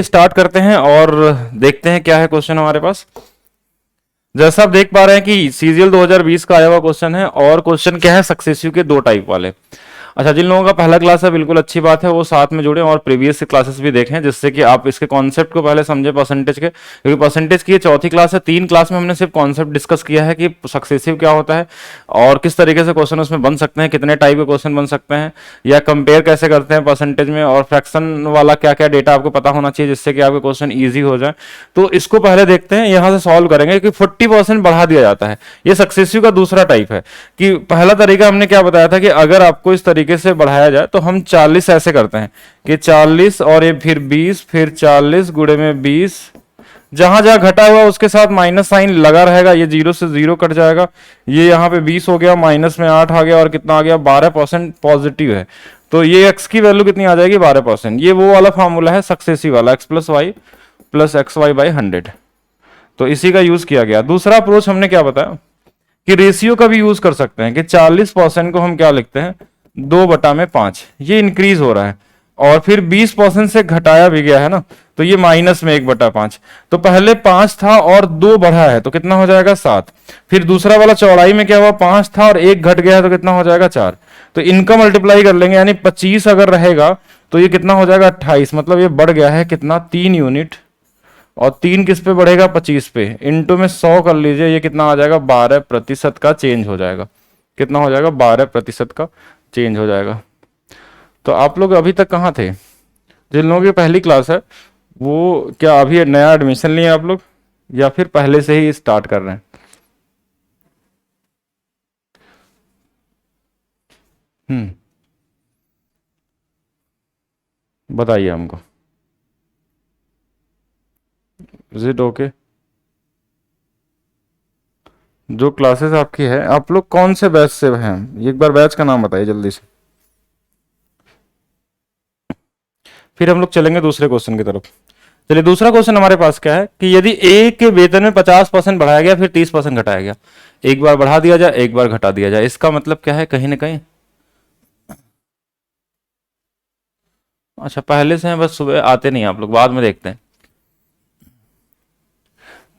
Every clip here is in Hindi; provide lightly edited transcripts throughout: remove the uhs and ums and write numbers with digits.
स्टार्ट करते हैं और देखते हैं क्या है क्वेश्चन हमारे पास। जैसा आप देख पा रहे हैं कि सीजीएल 2020 का आया हुआ क्वेश्चन है और क्वेश्चन क्या है, सक्सेसिव के दो टाइप वाले। अच्छा, जिन लोगों का पहला क्लास है बिल्कुल अच्छी बात है, वो साथ में जुड़े और प्रीवियस क्लासेस भी देखें जिससे कि आप इसके कॉन्सेप्ट को पहले समझे परसेंटेज के, क्योंकि परसेंटेज की ये चौथी क्लास है। 3 क्लास में हमने सिर्फ कॉन्सेप्ट डिस्कस किया है कि सक्सेसिव क्या होता है और किस तरीके से क्वेश्चन उसमें बन सकते हैं, कितने टाइप के क्वेश्चन बन सकते हैं, या कंपेयर कैसे करते हैं परसेंटेज में, और फ्रैक्शन वाला क्या क्या डेटा आपको पता होना चाहिए जिससे कि आपके क्वेश्चन ईजी हो जाए। तो इसको पहले देखते हैं, यहां से सॉल्व करेंगे कि 40% बढ़ा दिया जाता है। ये सक्सेसिव का दूसरा टाइप है कि पहला तरीका हमने क्या बताया था कि अगर आपको इस तरीके से बढ़ाया जाए तो हम 40 ऐसे करते हैं कि 40 और ये फिर 20 फिर 40 गुणे में 20, जहां जहां घटा हुआ उसके साथ माइनस साइन लगा रहेगा, ये 0 से 0 कट जाएगा, ये यहाँ पे 20 हो गया, माइनस में 8 आ गया और कितना आ गया 12% पॉजिटिव है। तो ये एक्स की वैल्यू कितनी आ जाएगी 12%। ये वो वाला फॉर्मूला है सक्सेसिव वाला, x plus Y plus X Y by 100। तो इसी का यूज किया गया। दूसरा अप्रोच हमने क्या बताया कि रेशियो का भी यूज कर सकते हैं कि 40% को हम क्या लिखते हैं 2/5, ये इंक्रीज हो रहा है, और फिर 20% से घटाया भी गया है ना, तो ये माइनस में 1/5। तो पहले 5 था और 2 बढ़ा है तो कितना हो जाएगा 7। फिर दूसरा वाला चौड़ाई में क्या हुआ 5 था और 1 घट गया है तो कितना हो जाएगा 4। तो इनका मल्टीप्लाई कर लेंगे, यानी 25 अगर रहेगा तो ये कितना हो जाएगा 28, मतलब ये बढ़ गया है कितना 3 यूनिट, और 3 किस पे बढ़ेगा 25 पे, इंटू में 100 कर लीजिए, ये कितना आ जाएगा 12% का चेंज हो जाएगा। कितना हो जाएगा 12% का चेंज हो जाएगा। तो आप लोग अभी तक कहाँ थे? जिन लोगों की पहली क्लास है वो क्या अभी नया एडमिशन लिए आप लोग या फिर पहले से ही स्टार्ट कर रहे हैं? बताइए हमको। Is it okay? जो क्लासेस आपकी है, आप लोग कौन से बैच से हैं? एक बार बैच का नाम बताइए जल्दी से, फिर हम लोग चलेंगे दूसरे क्वेश्चन की तरफ। चलिए, दूसरा क्वेश्चन हमारे पास क्या है कि यदि ए के वेतन में 50% बढ़ाया गया फिर 30% घटाया गया, एक बार बढ़ा दिया जाए एक बार घटा दिया जाए, इसका मतलब क्या है कहीं ना कहीं? अच्छा, पहले से हैं बस सुबह आते नहीं आप लोग, बाद में देखते हैं।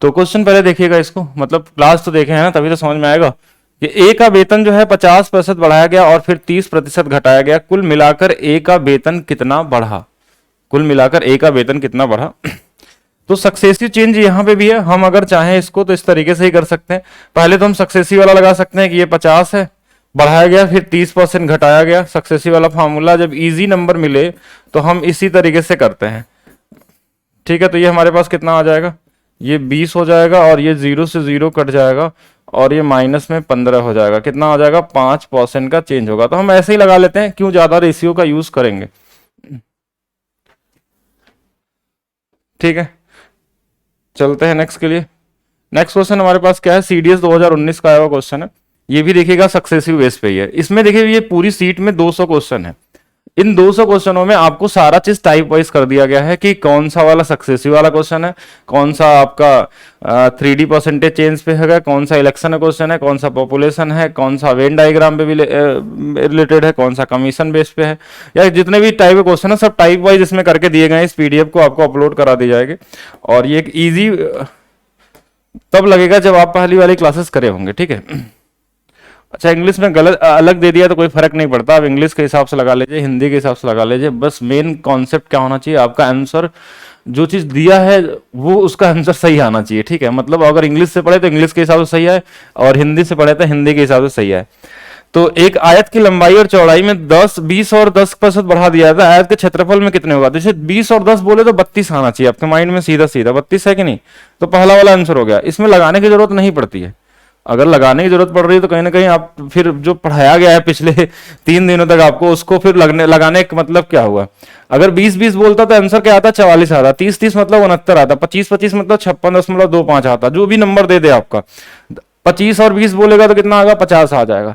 तो क्वेश्चन पहले देखिएगा इसको, मतलब क्लास तो देखे हैं ना, तभी तो समझ में आएगा कि ए का वेतन जो है 50% बढ़ाया गया और फिर 30% घटाया गया, कुल मिलाकर ए का वेतन कितना बढ़ा, कुल मिलाकर ए का वेतन कितना बढ़ा। तो सक्सेसिव चेंज यहां पे भी है, हम अगर चाहें इसको तो इस तरीके से ही कर सकते हैं। पहले तो हम सक्सेसिव वाला लगा सकते हैं कि ये 50 है, बढ़ाया गया फिर 30% घटाया गया, सक्सेसिव वाला फॉर्मूला। जब इजी नंबर मिले तो हम इसी तरीके से करते हैं, ठीक है। तो ये हमारे पास कितना आ जाएगा, ये 20 हो जाएगा और ये 0 से 0 कट जाएगा और ये माइनस में 15 हो जाएगा, कितना आ जाएगा 5% का चेंज होगा। तो हम ऐसे ही लगा लेते हैं, क्यों ज्यादा रेशियो का यूज करेंगे, ठीक है। चलते हैं नेक्स्ट के लिए। नेक्स्ट क्वेश्चन हमारे पास क्या है, सीडीएस 2019 का आया हुआ क्वेश्चन है। ये भी देखिएगा सक्सेसिव बेस पे ही है। इसमें देखिए ये पूरी सीट में 200 क्वेश्चन है। इन 200 क्वेश्चनों में आपको सारा चीज टाइप वाइज कर दिया गया है कि कौन सा वाला सक्सेसिव वाला क्वेश्चन है, कौन सा आपका 3D परसेंटेज चेंज पे है, कौन सा इलेक्शन क्वेश्चन है, कौन सा पॉपुलेशन है, कौन सा वेन डायग्राम पे भी रिलेटेड है, कौन सा कमीशन बेस पे है, या जितने भी टाइप के क्वेश्चन है सब टाइप वाइज इसमें करके दिए गए हैं। इस पीडीएफ को आपको अपलोड करा दी जाएगी और ये एक ईजी तब लगेगा जब आप पहली वाली क्लासेस करे होंगे, ठीक है। अच्छा, इंग्लिश में गलत अलग दे दिया तो कोई फर्क नहीं पड़ता, आप इंग्लिश के हिसाब से लगा लीजिए, हिंदी के हिसाब से लगा लीजिए, बस मेन कॉन्सेप्ट क्या होना चाहिए, आपका आंसर जो चीज दिया है वो उसका आंसर सही आना चाहिए, ठीक है। मतलब अगर इंग्लिश से पढ़े तो इंग्लिश के हिसाब से सही है और हिंदी से पढ़े तो हिंदी के हिसाब से सही है। तो एक आयत की लंबाई और चौड़ाई में 10, 20 और 10% बढ़ा दिया था, आयत के क्षेत्रफल में कितने होगा? जैसे 20 और 10 बोले तो 32 आना चाहिए आपके माइंड में, सीधा सीधा 32 है कि नहीं? तो पहला वाला आंसर हो गया। इसमें लगाने की जरूरत नहीं पड़ती है, अगर लगाने की जरूरत पड़ रही है तो कहीं ना कहीं आप फिर जो पढ़ाया गया है पिछले 3 दिनों तक आपको उसको फिर लगाने का मतलब क्या हुआ? अगर 20-20 बोलता तो आंसर क्या आता 44 आता, 30-30 मतलब 69 आता, 25-25 मतलब 56.25 आता, जो भी नंबर दे दे आपका। 25 और 20 बोलेगा तो कितना आएगा 50 आ जाएगा।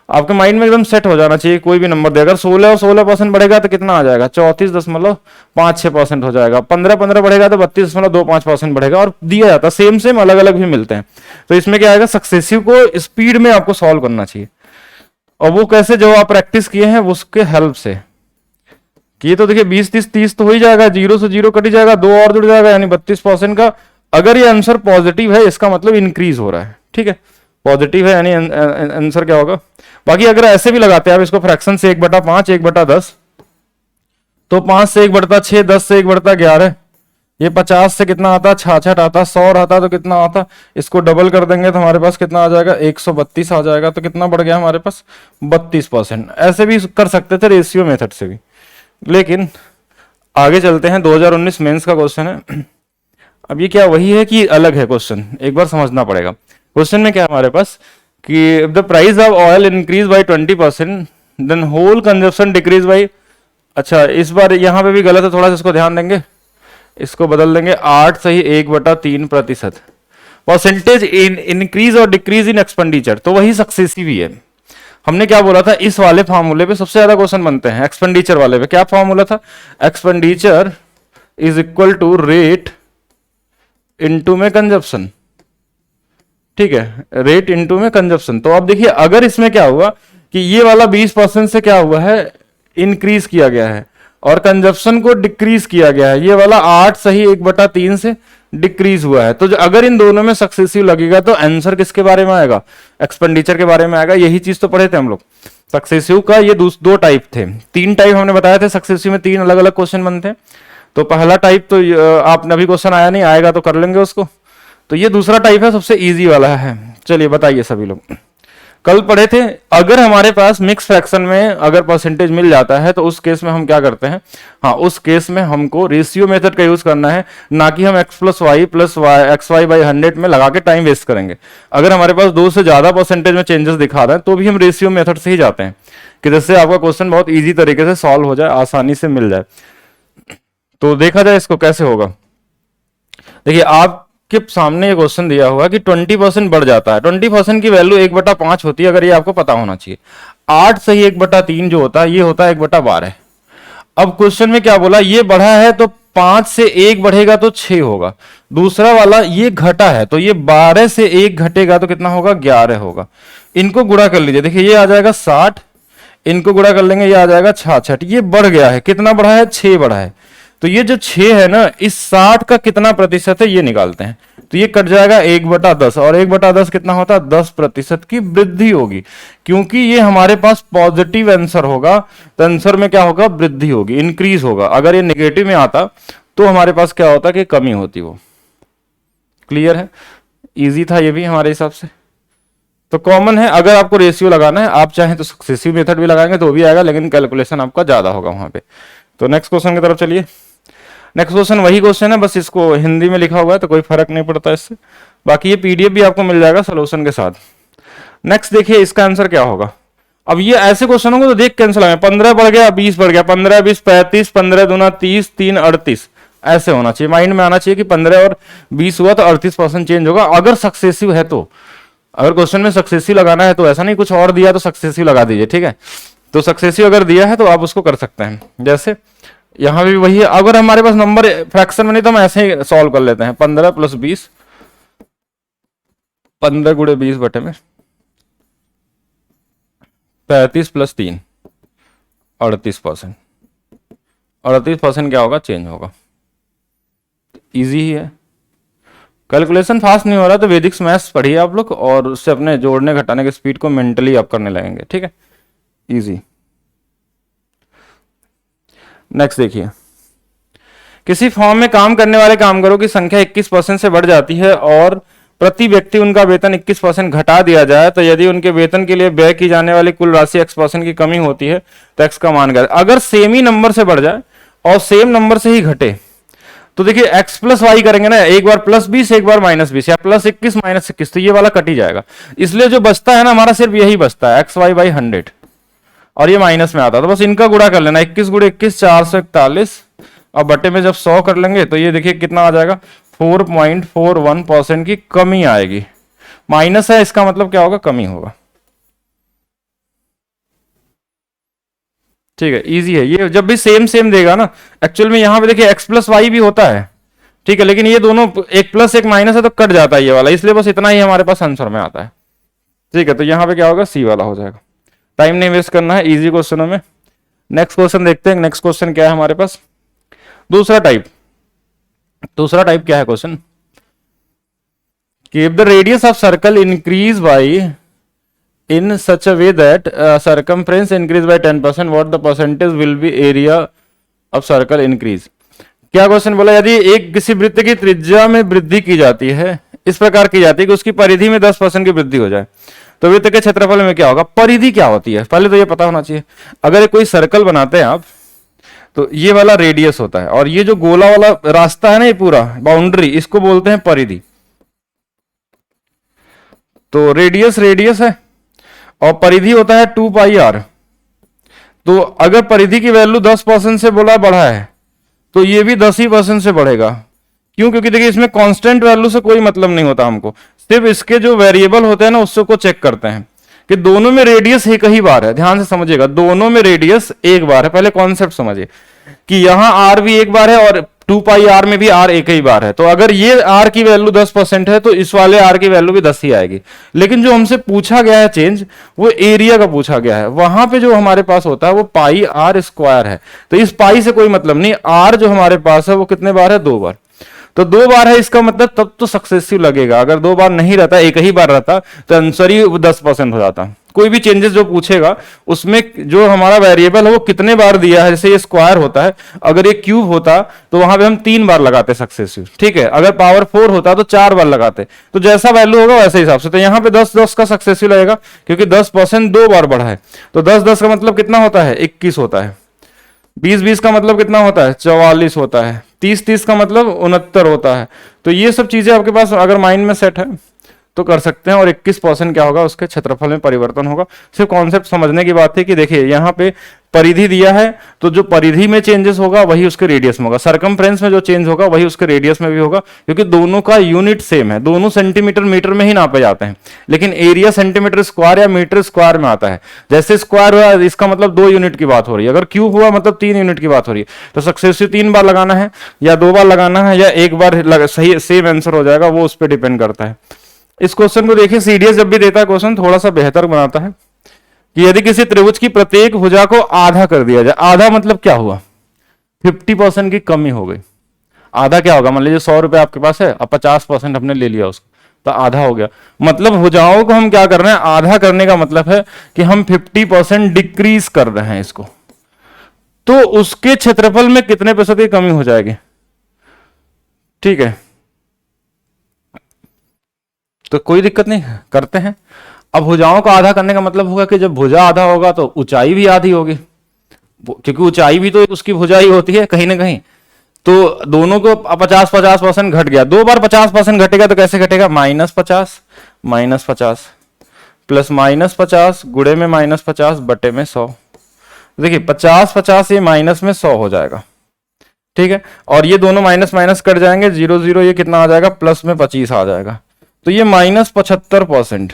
आपके माइंड में एकदम सेट हो जाना चाहिए, कोई भी नंबर दे। अगर 16 और 16% बढ़ेगा तो कितना आ जाएगा 34.56% हो जाएगा। 15 बढ़ेगा तो 32.25% बढ़ेगा, और दिया जाता सेम सेम, अलग अलग भी मिलते हैं। तो इसमें क्या आएगा, सक्सेसिव को स्पीड में आपको सॉल्व करना चाहिए, और वो कैसे, जो आप प्रैक्टिस किए हैं उसके हेल्प से कि ये तो देखिए 20 30 30 तो हो ही जाएगा, जीरो से जीरो कट ही जाएगा, दो और जुड़ जाएगा, यानी 32% का। अगर ये आंसर पॉजिटिव है इसका मतलब इंक्रीज हो रहा है, ठीक है, पॉजिटिव है यानी आंसर क्या होगा। बाकी अगर ऐसे भी लगाते हैं आप इसको फ्रैक्शन से 1/5 1/10, तो 5 से 1/6, 10 से 1/11, ये 50 से कितना आता, 66 आता, 100 आता तो कितना आता, इसको डबल कर देंगे तो हमारे पास कितना आ जाएगा, 132 आ जाएगा। तो कितना बढ़ गया हमारे पास, 32%। ऐसे भी कर सकते थे रेशियो मेथड से भी, लेकिन आगे चलते हैं। 2019 मेंस का क्वेश्चन है। अब ये क्या वही है कि अलग है क्वेश्चन, एक बार समझना पड़ेगा। क्वेश्चन में क्या है हमारे पास कि if the price of oil increase by 20% then whole consumption decrease by, अच्छा इस बार यहां पे भी गलत है, थोड़ा सा इसको ध्यान देंगे, इसको बदल देंगे 8 सही 1/3%। परसेंटेज इन इंक्रीज और डिक्रीज इन एक्सपेंडिचर, तो वही सक्सेसिव ही है। हमने क्या बोला था, इस वाले फॉर्मूले पे सबसे ज्यादा क्वेश्चन बनते हैं। एक्सपेंडिचर वाले पे क्या फॉर्मूला था, expenditure is equal to rate into में कंजप्शन, ठीक है, रेट इनटू में कंजप्शन। तो अब देखिए अगर इसमें क्या हुआ कि ये वाला 20% से क्या हुआ है, इंक्रीज किया गया है, और कंजप्शन को डिक्रीज किया गया है, ये वाला 8 सही 1/3 से डिक्रीज हुआ है। तो अगर इन दोनों में सक्सेसिव लगेगा तो आंसर किसके बारे में आएगा, एक्सपेंडिचर के बारे में आएगा। यही चीज तो पढ़े थे हम लोग सक्सेसिव का। ये दो टाइप थे, 3 टाइप हमने बताया थे सक्सेसिव में, 3 अलग अलग क्वेश्चन बनते हैं। तो पहला टाइप तो आपने अभी क्वेश्चन आया नहीं, आएगा तो कर लेंगे उसको। तो ये दूसरा टाइप है, सबसे इजी वाला है। चलिए बताइए सभी लोग, कल पढ़े थे अगर हमारे पास मिक्स फ्रैक्शन में अगर परसेंटेज मिल जाता है तो उस केस में हम क्या करते हैं, हाँ उस केस में हमको रेशियो मेथड का यूज करना है, ना कि हम x + y + xy/100 में लगा के टाइम वेस्ट करेंगे। अगर हमारे पास 2 से ज्यादा परसेंटेज में चेंजेस दिखा रहा है तो भी हम रेशियो मेथड से ही जाते हैं, कि जिससे आपका क्वेश्चन बहुत ईजी तरीके से सॉल्व हो जाए, आसानी से मिल जाए। तो देखा जाए इसको कैसे होगा। देखिए आपके सामने ये क्वेश्चन दिया हुआ कि 20% बढ़ जाता है, 20% की वैल्यू 1/5 होती है, अगर ये आपको पता होना चाहिए। 8 सही 1/3 जो होता है ये होता है 1/12। अब क्वेश्चन में क्या बोला, ये बढ़ा है तो 5 से 1 बढ़ेगा तो 6 होगा। दूसरा वाला ये घटा है तो ये 12 से 1 घटेगा तो कितना होगा, 11 होगा। इनको गुणा कर लीजिए, देखिए ये आ जाएगा 60, इनको गुणा कर लेंगे, ये आ जाएगा 66। ये बढ़ गया है, कितना बढ़ा है, 6 बढ़ा है। तो ये जो 6 है ना, इस 60 का कितना प्रतिशत है ये निकालते हैं। तो ये कट जाएगा 1/10, और 1/10 कितना होता है, 10% की वृद्धि होगी। क्योंकि ये हमारे पास पॉजिटिव आंसर होगा तो आंसर में क्या होगा, वृद्धि होगी, इंक्रीज होगा। अगर ये नेगेटिव में आता तो हमारे पास क्या होता कि कमी होती। वो क्लियर है, इजी था ये भी हमारे हिसाब से। तो कॉमन है, अगर आपको रेशियो लगाना है आप चाहें तो सक्सेसिव मेथड भी लगाएंगे तो भी आएगा, लेकिन कैलकुलेशन आपका ज्यादा होगा वहां पे। तो नेक्स्ट क्वेश्चन की तरफ चलिए। नेक्स्ट क्वेश्चन वही क्वेश्चन है, बस इसको हिंदी में लिखा हुआ है तो कोई फर्क नहीं पड़ता इससे। बाकी ये पीडीएफ भी आपको मिल जाएगा सोल्यूशन के साथ। नेक्स्ट देखिए इसका आंसर क्या होगा। अब ये ऐसे क्वेश्चन होंगे तो देख कैंसिल आए, 15 बढ़ गया 20 बढ़ गया, 15 20 35, 15 दूना 30, 3 38, ऐसे होना चाहिए। माइंड में आना चाहिए कि 15 और 20 हुआ तो 38% चेंज होगा, अगर सक्सेसिव है तो। अगर क्वेश्चन में सक्सेसिव लगाना है तो ऐसा नहीं कुछ और दिया तो सक्सेसिव लगा दीजिए, ठीक है। तो सक्सेसिव अगर दिया है तो आप उसको कर सकते हैं। जैसे यहां भी वही है, अगर हमारे पास नंबर फ्रैक्शन में नहीं तो हम ऐसे ही सॉल्व कर लेते हैं। 15 + 20, 15 × 20 बटे में 35 + 3, 38%। 38% क्या होगा, चेंज होगा। इजी ही है, कैलकुलेशन फास्ट नहीं हो रहा तो वैदिक मैथ्स पढ़िए आप लोग, और उससे अपने जोड़ने घटाने की स्पीड को मेंटली आप करने लगेंगे, ठीक है, इजी। नेक्स्ट देखिए, किसी फॉर्म में काम करने वाले कामगारों की संख्या 21% से बढ़ जाती है और प्रति व्यक्ति उनका वेतन 21% घटा दिया जाए तो यदि उनके वेतन के लिए व्यय की जाने वाली कुल राशि x% की कमी होती है तो x का मान क्या। अगर सेम ही नंबर से बढ़ जाए और सेम नंबर से ही घटे तो देखिए x + y करेंगे ना, एक बार +20 एक बार -20 या +21 -21, तो ये वाला कट ही जाएगा। इसलिए जो बचता है ना हमारा सिर्फ यही बचता है xy/100, और ये माइनस में आता है तो बस इनका गुणा कर लेना, 21 × 21 441, और बटे में जब 100 कर लेंगे तो ये देखिए कितना आ जाएगा, 4.41% की कमी आएगी। माइनस है इसका मतलब क्या होगा, कमी होगा। ठीक है, इजी है ये। जब भी सेम सेम देगा ना, एक्चुअल में यहां पे देखिए x + y भी होता है, ठीक है, लेकिन ये दोनों एक प्लस एक माइनस है तो कट जाता है ये वाला, इसलिए बस इतना ही हमारे पास आंसर में आता है। ठीक है, तो यहां पे क्या होगा, सी वाला हो जाएगा। टाइम नहीं वेस्ट करना है इजी क्वेश्चनों में। नेक्स्ट क्वेश्चन देखते हैं, नेक्स्ट क्वेश्चन क्या है हमारे पास। दूसरा टाइप क्या है क्वेश्चन कि if the radius of circle increase by in such a way that circumference increase by 10%, what the percentage will be area of circle increase। क्या क्वेश्चन बोला, यदि एक किसी वृत्त की त्रिज्या में वृद्धि की जाती है, इस प्रकार की जाती है कि उसकी परिधि में 10% की वृद्धि हो जाए, तो वृत्त के क्षेत्रफल में क्या होगा। परिधि क्या होती है पहले तो ये पता होना चाहिए। अगर कोई सर्कल बनाते हैं आप, तो ये वाला रेडियस होता है और ये जो गोला वाला रास्ता है ना, ये पूरा बाउंड्री, इसको बोलते हैं परिधि। तो रेडियस है और परिधि होता है 2πr। तो अगर परिधि की वैल्यू 10% से बोला बढ़ा है, तो ये भी 10% से बढ़ेगा। क्यों? क्योंकि देखिए इसमें कांस्टेंट वैल्यू से कोई मतलब नहीं होता, हमको सिर्फ इसके जो वेरिएबल होते हैं ना उससे को चेक करते हैं कि दोनों में रेडियस एक ही बार है। ध्यान से समझिएगा, दोनों में रेडियस एक बार है। पहले कॉन्सेप्ट समझिए कि यहां आर भी एक बार है और 2πr में भी आर एक ही बार है। तो अगर ये आर की वैल्यू 10% है तो इस वाले आर की वैल्यू भी 10 ही आएगी। लेकिन जो हमसे पूछा गया है चेंज, वो एरिया का पूछा गया है। वहां पे जो हमारे पास होता है वो पाई आर स्क्वायर है। तो इस पाई से कोई मतलब नहीं। आर जो हमारे पास है वो कितने बार है? 2 बार। तो 2 बार है इसका मतलब तब तो सक्सेसिव लगेगा। अगर 2 बार नहीं रहता, एक ही बार रहता, तो आंसर ही 10% हो जाता। कोई भी चेंजेस जो पूछेगा उसमें जो हमारा वेरिएबल है वो कितने बार दिया है। जैसे ये स्क्वायर होता है, अगर ये क्यूब होता तो वहां पे हम 3 बार लगाते सक्सेसिव, ठीक है। अगर पावर 4 होता तो 4 बार लगाते। तो जैसा वैल्यू होगा वैसे हिसाब से। तो यहाँ पे 10-10 का सक्सेसिव लगेगा क्योंकि 10% 2 बार बढ़ा है। तो 10-10 का मतलब कितना होता है? 21 होता है। 20-20 का मतलब कितना होता है? 44 होता है। 30-30 का मतलब 69 होता है। तो ये सब चीजें आपके पास अगर माइंड में सेट है तो कर सकते हैं। और 21% क्या होगा? उसके क्षेत्रफल में परिवर्तन होगा। सिर्फ कॉन्सेप्ट समझने की बात थी कि देखिए यहाँ पे परिधि दिया है, तो जो परिधि में चेंजेस होगा वही उसके रेडियस में होगा। सर्कमफ्रेंस में जो चेंज होगा वही उसके रेडियस में भी होगा, क्योंकि दोनों का यूनिट सेम है। दोनों सेंटीमीटर मीटर में ही नापे जाते हैं, लेकिन एरिया सेंटीमीटर स्क्वायर या मीटर स्क्वायर में आता है। जैसे स्क्वायर हुआ इसका मतलब 2 यूनिट की बात हो रही है, अगर क्यूब हुआ मतलब 3 यूनिट की बात हो रही है। तो सक्सेसिव 3 बार लगाना है या 2 बार लगाना है या 1 बार सही सेम आंसर हो जाएगा, वो उस पर डिपेंड करता है। इस क्वेश्चन को देखिए, सीडीएस जब भी देता है क्वेश्चन थोड़ा सा बेहतर बनाता है कि यदि किसी त्रिभुज की प्रत्येक भुजा को आधा कर दिया जाए। आधा मतलब क्या हुआ? 50% की कमी हो गई। आधा क्या होगा? मान लीजिए 100 रुपए आपके पास है, अब 50% हमने ले लिया उसको, तो आधा हो गया। मतलब भुजाओं को हम क्या कर रहे हैं? आधा करने का मतलब है कि हम 50% डिक्रीज कर रहे हैं इसको। तो उसके क्षेत्रफल में कितने प्रतिशत की कमी हो जाएगी? ठीक है, तो कोई दिक्कत नहीं, करते हैं। अब भुजाओं को आधा करने का मतलब होगा कि जब भुजा आधा होगा तो ऊंचाई भी आधी होगी, क्योंकि ऊंचाई भी तो उसकी भुजा ही होती है कहीं ना कहीं। तो दोनों को 50-50% घट गया। 2 बार 50% घटेगा तो कैसे घटेगा? -50 -50 प्लस -50 गुणे में -50 बटे में 100। देखिए 50-50 ये माइनस में 100 हो जाएगा, ठीक है। और ये दोनों माइनस माइनस कट जाएंगे, 0-0 ये कितना आ जाएगा? प्लस में 25 आ जाएगा। तो ये -75%,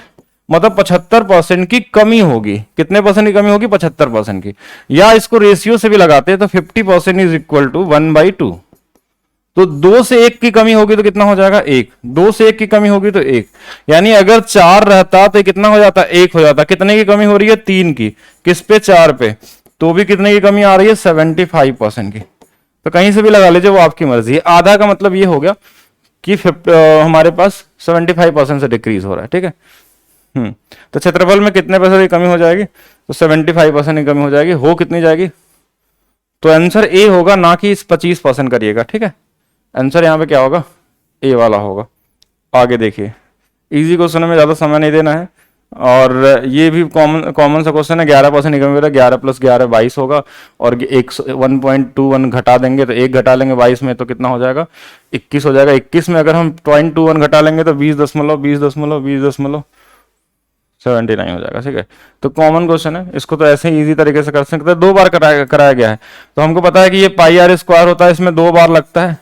मतलब 75% की कमी होगी। कितने परसेंट की कमी होगी? 75% की। या इसको रेशियो से भी लगाते हैं तो 50% इज इक्वल टू 1/2। तो 2 से 1 की कमी होगी तो कितना हो जाएगा? 1। 2 से 1 की कमी होगी तो 1। यानी अगर 4 रहता तो कितना हो जाता? 1 हो जाता। कितने की कमी हो रही है? 3 की। किस पे? 4 पे। तो भी कितने की कमी आ रही है? 75% की। तो कहीं से भी लगा लीजिए, वो आपकी मर्जी है। आधा का मतलब ये हो गया कि हमारे पास 75% से डिक्रीज हो रहा है, ठीक है। तो क्षेत्रफल में कितने % की कमी हो जाएगी? तो 75% की कमी हो जाएगी। हो कितनी जाएगी? तो आंसर ए होगा, ना कि इस 25% करिएगा, ठीक है। आंसर यहाँ पे क्या होगा? ए वाला होगा। आगे देखिए, इजी क्वेश्चन में ज्यादा समय नहीं देना है। और ये भी कॉमन सा क्वेश्चन है। 11% की कमी हो रहा है, 11 + 11 22 होगा। और 1.21 घटा देंगे तो 1 घटा लेंगे 22 में तो कितना हो जाएगा? 21 हो जाएगा। 21 में अगर हम 0.21 घटा लेंगे तो 20.79 हो जाएगा, ठीक है। तो कॉमन क्वेश्चन है, इसको तो ऐसे ही इजी तरीके से कर सकते हैं। 2 बार कराया गया है तो हमको पता है कि ये πr² होता है, इसमें 2 बार लगता है।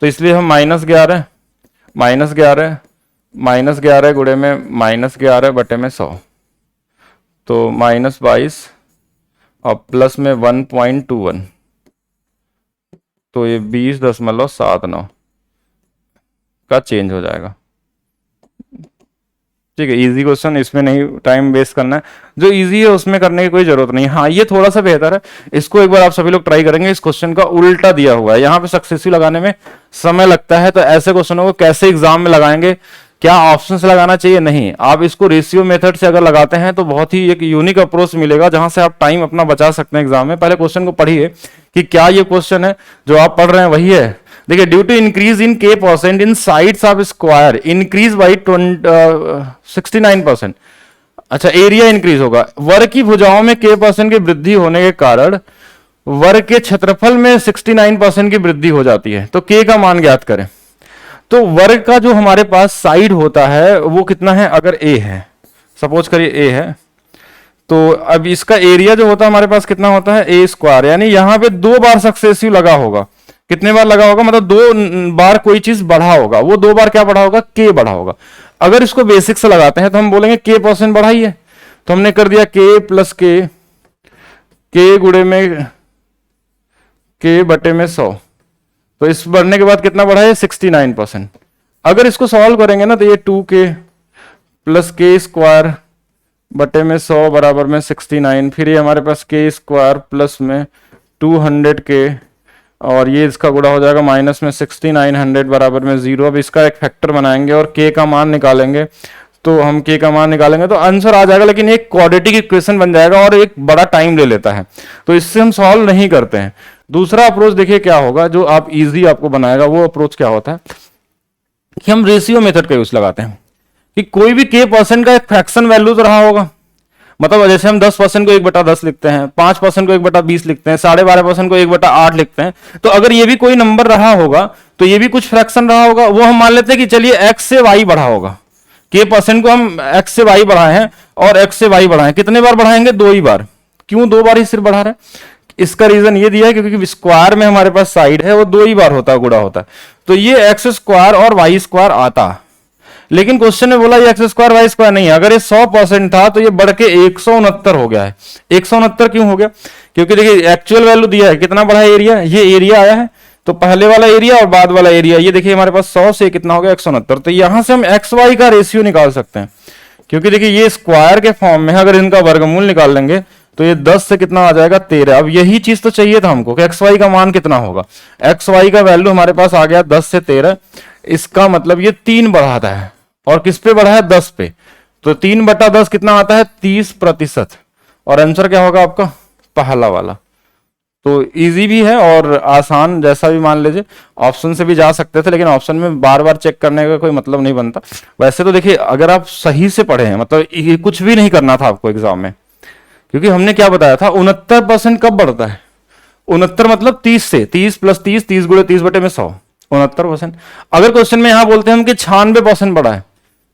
तो इसलिए हम -11 गुणे में -11 बटे में 100, तो -22 और प्लस में 1.21, तो ये 20.79 का चेंज हो जाएगा। ठीक है, इजी क्वेश्चन, इसमें नहीं टाइम वेस्ट करना है, जो इजी है उसमें करने की कोई जरूरत नहीं। हाँ ये थोड़ा सा बेहतर है, इसको एक बार आप सभी लोग ट्राई करेंगे। इस क्वेश्चन का उल्टा दिया हुआ है, यहाँ पे सक्सेसिव लगाने में समय लगता है, तो ऐसे क्वेश्चनों को कैसे एग्जाम में लगाएंगे, क्या ऑप्शन से लगाना चाहिए, नहीं, आप इसको रेशियो मेथड से अगर लगाते हैं तो बहुत ही एक यूनिक अप्रोच मिलेगा, जहां से आप टाइम अपना बचा सकते हैं एग्जाम में। पहले क्वेश्चन को पढ़िए कि क्या ये क्वेश्चन है जो आप पढ़ रहे हैं वही है। देखिए, due to increase in k% in sides of square increase by 69%। अच्छा, एरिया इंक्रीज होगा, वर्ग की भुजाओं में k% की वृद्धि होने के कारण वर्ग के क्षेत्रफल में 69% की वृद्धि हो जाती है। तो k का मान ज्ञात करें। तो वर्ग का जो हमारे पास साइड होता है वो कितना है, अगर a है, सपोज करिए a है, तो अब इसका एरिया जो होता है हमारे पास कितना होता है, a स्क्वायर, यानी यहां पे 2 बार सक्सेसिव लगा होगा। कितने बार लगा होगा, मतलब 2 बार कोई चीज बढ़ा होगा, वो 2 बार क्या बढ़ा होगा, k बढ़ा होगा। अगर इसको बेसिक से लगाते हैं तो हम बोलेंगे k% बढ़ाई है, तो हमने कर दिया k प्लस k गुणे में k बटे में 100, तो इस बढ़ने के बाद कितना बढ़ा है, 69%। अगर इसको सॉल्व करेंगे ना तो ये 2k प्लस k स्क्वायर बटे में 100 बराबर में 69, फिर ये हमारे पास k स्क्वायर प्लस में 200k, और ये इसका गुणा हो जाएगा माइनस में 6900 बराबर में 0। अब इसका एक फैक्टर बनाएंगे और k का मान निकालेंगे, तो हम k का मान निकालेंगे तो आंसर आ जाएगा, लेकिन एक क्वाड्रेटिक इक्वेशन बन जाएगा और एक बड़ा टाइम ले लेता है, तो इससे हम सॉल्व नहीं करते हैं। दूसरा अप्रोच देखिए क्या होगा, जो आप इजी आपको बनाएगा, वो अप्रोच क्या होता है कि हम रेशियो मेथड का यूज लगाते हैं कि कोई भी k% का एक फ्रैक्शन वैल्यू तो रहा होगा, मतलब जैसे हम 10% को 1/10 लिखते हैं, 5% को 1/20 लिखते हैं, 12.5% को 1/8 लिखते हैं, तो अगर ये भी कोई नंबर रहा होगा तो ये भी कुछ फ्रैक्शन रहा होगा, वो हम मान लेते हैं कि चलिए x से y बढ़ा होगा। k% को हम x से y बढ़ाए हैं और x से y बढ़ाए, कितने बार बढ़ाएंगे, 2 ही बार। क्यों 2 बार ही सिर्फ बढ़ा रहे हैं, इसका रीजन ये दिया है क्योंकि स्क्वायर में हमारे पास साइड है वो 2 ही बार होता है, गुणा होता है, तो ये एक्स स्क्वायर और वाई स्क्वायर आता। लेकिन क्वेश्चन में बोला ये एक्स स्क्वायर वाई स्क्वायर नहीं है, अगर ये 100% था तो ये बढ़ के 169 हो गया है। 169 क्यों हो गया, क्योंकि देखिए एक्चुअल वैल्यू दिया है, कितना बड़ा एरिया, ये एरिया आया है, तो पहले वाला एरिया और बाद वाला एरिया, ये देखिए हमारे पास 100 से कितना हो गया, 169। तो यहां से हम एक्स वाई का रेशियो निकाल सकते हैं, क्योंकि देखिए ये स्क्वायर के फॉर्म में है, अगर इनका वर्गमूल निकाल लेंगे तो ये 10 से कितना आ जाएगा, 13। अब यही चीज तो चाहिए था हमको कि एक्स वाई का मान कितना होगा, एक्स वाई का वैल्यू हमारे पास आ गया 10 से 13। इसका मतलब ये 3 बढ़ाता है, और किस पे बढ़ा है, 10 पे, तो 3/10 कितना आता है, 30%, और आंसर क्या होगा आपका, पहला वाला। तो इजी भी है और आसान, जैसा भी मान लीजिए, ऑप्शन से भी जा सकते थे, लेकिन ऑप्शन में बार बार चेक करने का कोई मतलब नहीं बनता। वैसे तो देखिए अगर आप सही से पढ़े हैं, मतलब ये कुछ भी नहीं करना था आपको एग्जाम में, क्योंकि हमने क्या बताया था, 69% कब बढ़ता है, 69 मतलब 30 से, 30 प्लस 30, 30 गुणे 30 बटे में 100, 69%। अगर क्वेश्चन में यहां बोलते हैं हम कि 96% बढ़ा है,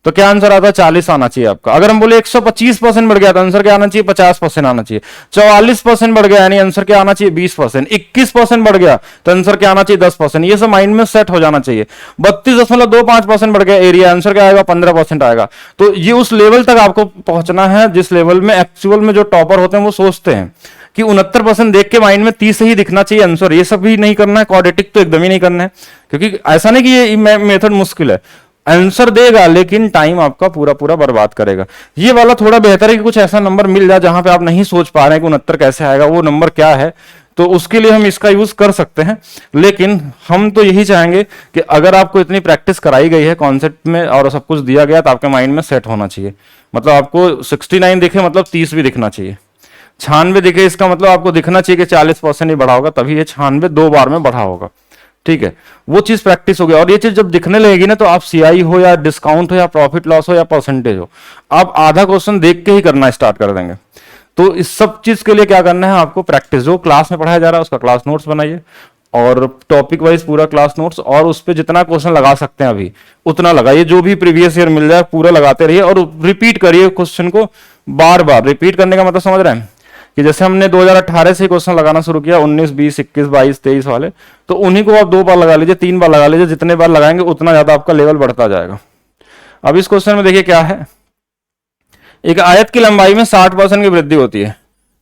तो क्या आंसर आता है, 40 आना चाहिए आपका। अगर हम बोले 125% बढ़ गया तो आंसर क्या आना चाहिए, 50% आना चाहिए। 44% बढ़ गया यानी आंसर क्या आना चाहिए, 20%। 21% बढ़ गया तो आंसर क्या आना चाहिए, 10%। ये सब माइंड में सेट हो जाना चाहिए। 32.25% बढ़ गया एरिया, आंसर क्या आएगा, 15% आएगा। तो ये उस लेवल तक आपको पहुंचना है जिस लेवल में एक्चुअल में जो टॉपर होते हैं वो सोचते हैं कि 69% देख के माइंड में 30 ही दिखना चाहिए आंसर। ये सब भी नहीं करना है, क्वाड्रेटिक तो एकदम ही नहीं करना है, क्योंकि ऐसा नहीं कि ये मेथड मुश्किल है, आंसर देगा लेकिन टाइम आपका पूरा पूरा बर्बाद करेगा। ये वाला थोड़ा बेहतर है कि कुछ ऐसा नंबर मिल जाए जहां पे आप नहीं सोच पा रहे हैं कि 69 कैसे आएगा, वो नंबर क्या है, तो उसके लिए हम इसका यूज कर सकते हैं। लेकिन हम तो यही चाहेंगे कि अगर आपको इतनी प्रैक्टिस कराई गई है कॉन्सेप्ट में और सब कुछ दिया गया तो आपके माइंड में सेट होना चाहिए। मतलब आपको 69 दिखे मतलब 30 भी दिखना चाहिए, 96 दिखे इसका मतलब आपको दिखना चाहिए कि 40% ही बढ़ा होगा, तभी ये 96 2 बार में बढ़ा होगा। ठीक है, वो चीज प्रैक्टिस हो गया। और ये चीज जब दिखने लगेगी ना, तो आप सीआई हो या डिस्काउंट हो या प्रॉफिट लॉस हो या परसेंटेज हो, आप आधा क्वेश्चन देख के ही करना स्टार्ट कर देंगे। तो इस सब चीज के लिए क्या करना है आपको, प्रैक्टिस। जो क्लास में पढ़ाया जा रहा है उसका क्लास नोट्स बनाइए और टॉपिक वाइज पूरा क्लास नोट्स, और उस पर जितना क्वेश्चन लगा सकते हैं अभी उतना लगाइए। जो भी प्रीवियस ईयर मिल जाए पूरा लगाते रहिए और रिपीट करिए क्वेश्चन को बार बार। रिपीट करने का मतलब समझ रहे हैं कि जैसे हमने 2018 से क्वेश्चन लगाना शुरू किया, 19, 20, 21, 22, 23 वाले, तो उन्हीं को आप 2 बार लगा लीजिए, 3 बार लगा लीजिए। जितने बार लगाएंगे उतना ज्यादा आपका लेवल बढ़ता जाएगा। अब इस क्वेश्चन में देखिए क्या है, एक आयत की लंबाई में 60% की वृद्धि होती है,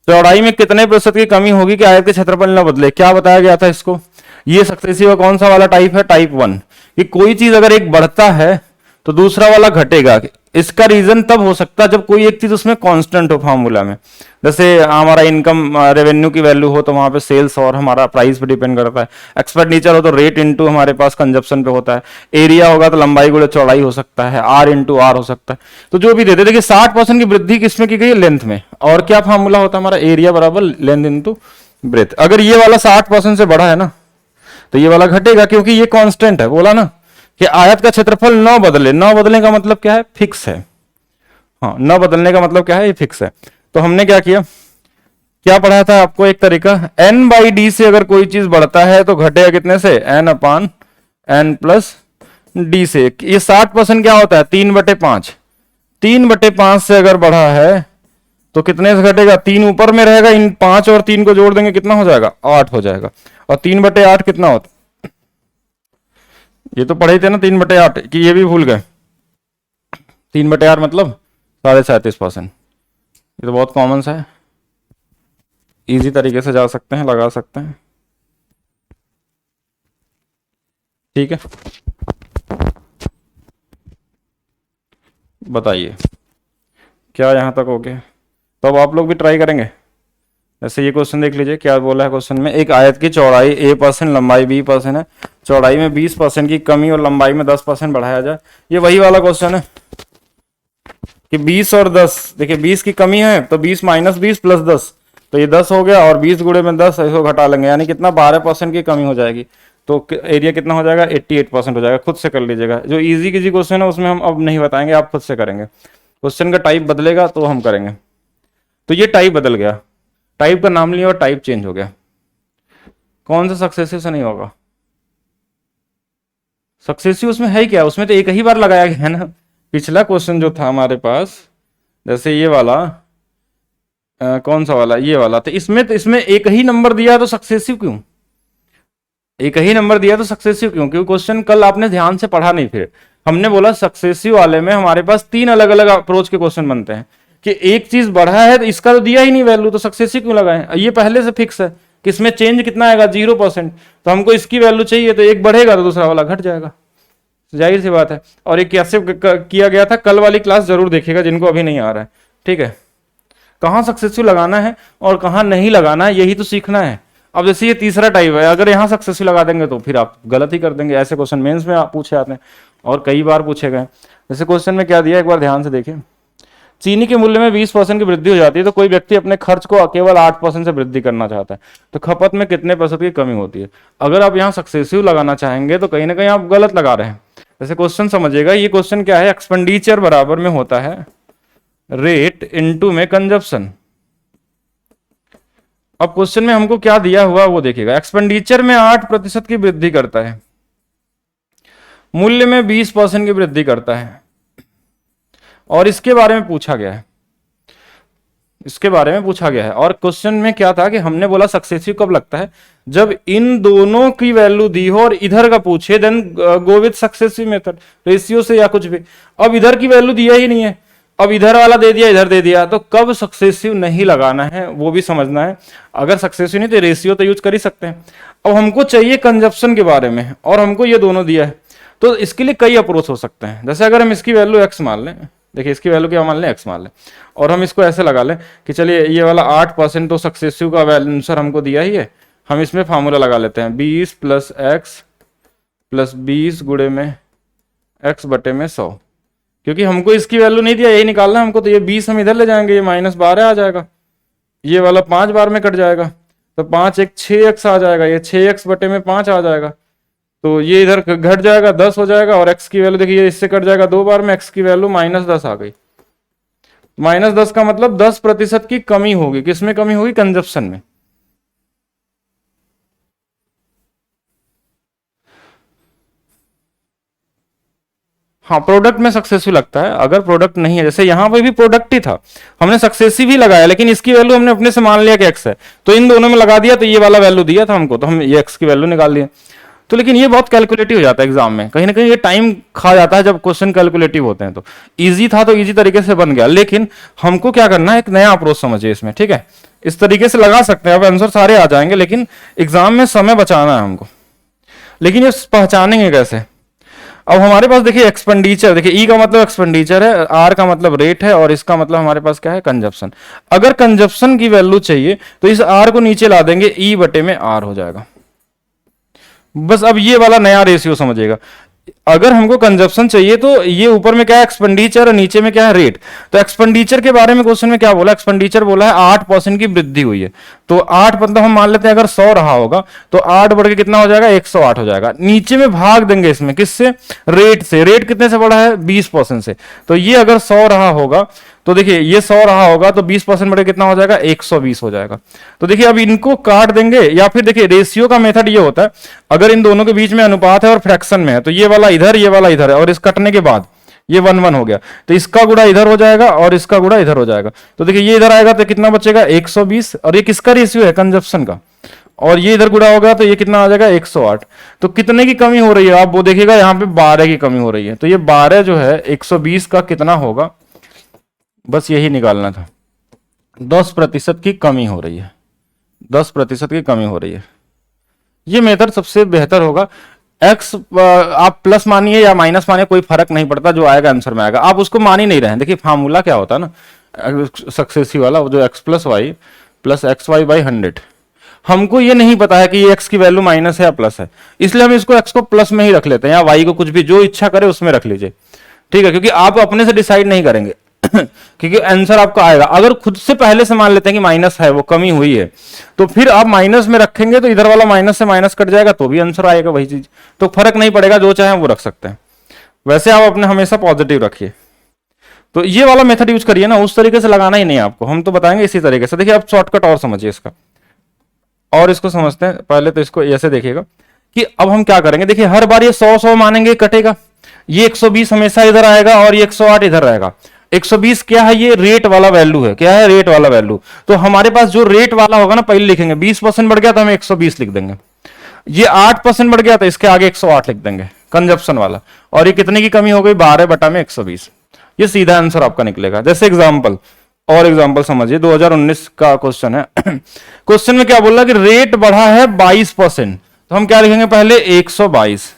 चौड़ाई में कितने प्रतिशत की कमी होगी कि आयत के क्षेत्रफल न बदले। क्या बताया गया था इसको, ये सक्सेसिव कौन सा वाला टाइप है, टाइप 1, कि कोई चीज अगर एक बढ़ता है तो दूसरा वाला घटेगा। इसका रीजन तब हो सकता है जब कोई एक चीज उसमें कांस्टेंट हो फॉर्मूला में। जैसे हमारा इनकम रेवेन्यू की वैल्यू हो तो वहां पे सेल्स और हमारा प्राइस पे डिपेंड करता है। एक्सपेंडिचर हो तो रेट इनटू हमारे पास कंजप्शन पे होता है। एरिया होगा तो लंबाई गुणे चौड़ाई हो सकता है, आर इंटू आर हो सकता है। तो जो भी देते, देखिए 60% की वृद्धि किसमें की गई है, लेंथ में। और क्या फॉर्मूला होता है हमारा, एरिया बराबर लेंथ इंटू ब्रेथ। अगर ये वाला 60% से बड़ा है ना तो ये वाला घटेगा, क्योंकि ये कांस्टेंट है। बोला ना कि आयत का क्षेत्रफल न बदले, न बदलने का मतलब क्या है, फिक्स है। हाँ, न बदलने का मतलब क्या है, ये फिक्स है। तो हमने क्या किया, क्या पढ़ा था आपको एक तरीका, n बाई डी से अगर कोई चीज बढ़ता है तो घटेगा कितने से, n अपान n प्लस डी से। ये 60% क्या होता है, 3/5। 3/5 से अगर बढ़ा है तो कितने से घटेगा, 3 ऊपर में रहेगा, इन 5 और 3 को जोड़ देंगे कितना हो जाएगा, 8 हो जाएगा। और 3/8 कितना होता, ये तो पढ़े थे ना 3/8 कि ये भी भूल गए। 3/8 मतलब 37.5%। ये तो बहुत कॉमन सा है, इजी तरीके से जा सकते हैं, लगा सकते हैं। ठीक है, बताइए क्या यहां तक हो गया। तो अब आप लोग भी ट्राई करेंगे। जैसे ये क्वेश्चन देख लीजिए, क्या बोला है क्वेश्चन में, एक आयत की चौड़ाई a%, लंबाई b% है, चौड़ाई में 20% की कमी और लंबाई में 10% बढ़ाया जाए। ये वही वाला क्वेश्चन है कि 20 और 10, देखिए 20 की कमी है तो 20 माइनस 20 प्लस 10, तो ये 10 हो गया, और 20 गुणे में 10 इसको घटा लेंगे, यानी कितना 12% की कमी हो जाएगी। तो एरिया कितना हो जाएगा, 88% हो जाएगा। खुद से कर लीजिएगा, जो इजी किसी क्वेश्चन है उसमें हम अब नहीं बताएंगे, आप खुद से करेंगे। क्वेश्चन का टाइप बदलेगा तो हम करेंगे। तो ये टाइप बदल गया, टाइप का नाम लिया और टाइप चेंज हो गया। कौन सा सक्सेसिव से नहीं होगा, सक्सेसिव उसमें है क्या, उसमें तो एक ही बार लगाया गया है ना। पिछला क्वेश्चन जो था हमारे पास, जैसे ये वाला कौन सा वाला, ये वाला, तो इसमें एक ही नंबर दिया तो सक्सेसिव क्यों, एक ही नंबर दिया तो सक्सेसिव क्यों, क्योंकि क्वेश्चन कल आपने ध्यान से पढ़ा नहीं। फिर हमने बोला सक्सेसिव वाले में हमारे पास 3 अलग अलग अप्रोच के क्वेश्चन बनते हैं कि एक चीज बढ़ा है तो इसका तो दिया ही नहीं वैल्यू, तो सक्सेसिव क्यों लगाएं। ये पहले से फिक्स है कि इसमें चेंज कितना आएगा, 0%। तो हमको इसकी वैल्यू चाहिए, तो एक बढ़ेगा तो दूसरा वाला घट जाएगा, जाहिर सी बात है। और ये कैसे किया गया था, कल वाली क्लास जरूर देखिएगा जिनको अभी नहीं आ रहा है। ठीक है, कहाँ सक्सेसफुल लगाना है और कहाँ नहीं लगाना है, यही तो सीखना है। अब जैसे ये तीसरा टाइप है, अगर यहाँ सक्सेसफुल लगा देंगे तो फिर आप गलत ही कर देंगे। ऐसे क्वेश्चन मेंस में आप पूछे आते हैं और कई बार पूछे गए। जैसे क्वेश्चन में क्या दिया, एक बार ध्यान से देखिए, चीनी के मूल्य में 20% की वृद्धि हो जाती है तो कोई व्यक्ति अपने खर्च को केवल 8% से वृद्धि करना चाहता है, तो खपत में कितने % की कमी होती है। अगर आप यहाँ सक्सेसिव लगाना चाहेंगे तो कहीं ना कहीं आप गलत लगा रहे हैं। जैसे क्वेश्चन समझिएगा, ये क्वेश्चन क्या है, एक्सपेंडिचर बराबर में होता है रेट इनटू में कंजप्शन। अब क्वेश्चन में हमको क्या दिया हुआ वो देखिएगा, एक्सपेंडिचर में 8% की वृद्धि करता है, मूल्य में 20% की वृद्धि करता है, और इसके बारे में पूछा गया है, इसके बारे में पूछा गया है। और क्वेश्चन में क्या था कि हमने बोला सक्सेसिव कब लगता है, जब इन दोनों की वैल्यू दी हो और इधर का पूछे, then go with successive method, ratio से या कुछ भी। अब इधर की वैल्यू दिया ही नहीं है, अब इधर वाला दे दिया, इधर दे दिया, तो कब सक्सेसिव नहीं लगाना है वो भी समझना है। अगर सक्सेसिव नहीं तो रेशियो तो यूज कर ही सकते हैं। अब हमको चाहिए कंजप्शन के बारे में, और हमको ये दोनों दिया है, तो इसके लिए कई अप्रोच हो सकते हैं। जैसे अगर हम इसकी वैल्यू x मान लें, देखिए इसकी वैल्यू क्या मान लें, x मान लें, और हम इसको ऐसे लगा लें कि चलिए ये वाला 8% तो सक्सेसिव का आंसर हमको दिया ही है, हम इसमें फार्मूला लगा लेते हैं 20 + x + 20 गुणे में x बटे में 100, क्योंकि हमको इसकी वैल्यू नहीं दिया, यही निकालना है हमको। तो ये 20 हम इधर ले जाएंगे, ये -12 आ जाएगा, ये वाला 5 बार में कट जाएगा, तो 5 × 6x आ जाएगा, ये 6x बटे में 5 आ जाएगा, तो ये इधर घट जाएगा, 10 हो जाएगा, और x की वैल्यू देखिए इससे कट जाएगा 2 बार में, x की वैल्यू -10 आ गई। -10 का मतलब 10% की कमी होगी, किसमें कमी होगी, कंजप्शन में। हाँ, प्रोडक्ट में सक्सेसफुल लगता है। अगर प्रोडक्ट नहीं है, जैसे यहाँ पे भी प्रोडक्ट ही था, हमने सक्सेसिव ही लगाया, लेकिन इसकी वैल्यू हमने अपने से मान लिया कि x है, तो इन दोनों में लगा दिया, तो ये वाला वैल्यू दिया था हमको, तो हम ये x की वैल्यू निकाल लिए। तो लेकिन ये बहुत कैलकुलेटिव हो जाता है एग्जाम में, कहीं ना कहीं ये टाइम खा जाता है जब क्वेश्चन कैलकुलेटिव होते हैं। तो इजी था तो इजी तरीके से बन गया, लेकिन हमको क्या करना है, एक नया अप्रोच समझिए इसमें। ठीक है, इस तरीके से लगा सकते हैं, अब आंसर सारे आ जाएंगे, लेकिन एग्जाम में समय बचाना है हमको। लेकिन ये पहचानेंगे कैसे, अब हमारे पास देखिए एक्सपेंडिचर, देखिए ई का मतलब एक्सपेंडिचर है, आर का मतलब रेट है, और इसका मतलब हमारे पास क्या है, कंजप्शन। अगर कंजप्शन की वैल्यू चाहिए तो इस आर को नीचे ला देंगे, ई बटे में आर हो जाएगा। बस अब ये वाला नया रेशियो समझिएगा। अगर हमको कंजप्शन चाहिए तो ये ऊपर में क्या है, एक्सपेंडिचर, और नीचे में क्या है, रेट। तो एक्सपेंडिचर के बारे में क्वेश्चन में क्या बोला, एक्सपेंडिचर बोला है 8% की वृद्धि हुई है। तो 8 मतलब हम मान लेते हैं अगर 100 रहा होगा तो 8 बढ़ के कितना हो जाएगा, 108 हो जाएगा। नीचे में भाग देंगे इसमें किससे, रेट से। रेट कितने से बढ़ा है, 20% से। तो ये अगर 100 रहा होगा तो देखिए ये 100 रहा होगा तो 20% बढ़े कितना हो जाएगा, 120 हो जाएगा। तो देखिए अब इनको काट देंगे, या फिर देखिए रेशियो का मेथड ये होता है, अगर इन दोनों के बीच में अनुपात है और फ्रैक्शन में है तो ये वाला इधर, ये वाला इधर है, और इस कटने के बाद ये 1-1 हो गया, तो इसका गुणा इधर हो जाएगा और इसका गुणा इधर हो जाएगा। तो देखिए ये इधर आएगा तो कितना बचेगा, 120, और ये किसका रेशियो है, कंजप्शन का, और ये इधर गुणा होगा तो ये कितना आ जाएगा, 108। तो कितने की कमी हो रही है, आप वो देखिएगा यहाँ पे 12 की कमी हो रही है। तो ये 12 जो है 120 का कितना होगा, बस यही निकालना था। 10% की कमी हो रही है, 10% की कमी हो रही है। ये मेथड सबसे बेहतर होगा। एक्स आप प्लस मानिए या माइनस मानिए, कोई फर्क नहीं पड़ता, जो आएगा आंसर में आएगा। आप उसको मान ही नहीं रहे हैं। देखिए फार्मूला क्या होता है ना सक्सेसिव वाला, जो X plus Y plus X Y by 100। हमको ये नहीं पता है कि ये एक्स की वैल्यू माइनस है या प्लस है, इसलिए हम इसको एक्स को प्लस में ही रख लेते हैं, या वाई को कुछ भी जो इच्छा करे उसमें रख लीजिए, ठीक है, क्योंकि आप अपने से डिसाइड नहीं करेंगे क्योंकि आंसर आपका आएगा। अगर खुद से पहले से मान लेते हैं कि माइनस है, वो कमी हुई है, तो फिर आप माइनस में रखेंगे तो इधर वाला माइनस से माइनस कट जाएगा तो भी आंसर आएगा वही चीज, तो फर्क नहीं पड़ेगा, जो चाहे वो रख सकते हैं। वैसे आप अपने हमेशा पॉजिटिव रखिए। तो ये वाला मेथड यूज करिए ना, उस तरीके से लगाना ही नहीं आपको, हम तो बताएंगे इसी तरीके से। देखिए आप शॉर्टकट और समझिए इसका, और इसको समझते हैं। पहले तो इसको ऐसे देखिएगा कि अब हम क्या करेंगे। देखिए हर बार ये 100 मानेंगे, कटेगा, ये 120 हमेशा इधर आएगा और ये 108 इधर रहेगा। 120 क्या है, ये रेट वाला वैल्यू है, क्या है, रेट वाला वैल्यू। तो हमारे पास जो रेट वाला होगा ना, पहले लिखेंगे, 20% बढ़ गया तो हम 120 लिख देंगे। ये 8% बढ़ गया तो इसके आगे 108 लिख देंगे, कंजप्शन वाला। और ये कितने की कमी हो गई, 12 बटा में 120। ये सीधा आंसर आपका निकलेगा। जैसे एग्जाम्पल, और एग्जाम्पल समझिए, 2019 का क्वेश्चन है। क्वेश्चन में क्या बोल रहा है कि रेट बढ़ा है 22%, तो हम क्या लिखेंगे, पहले 122।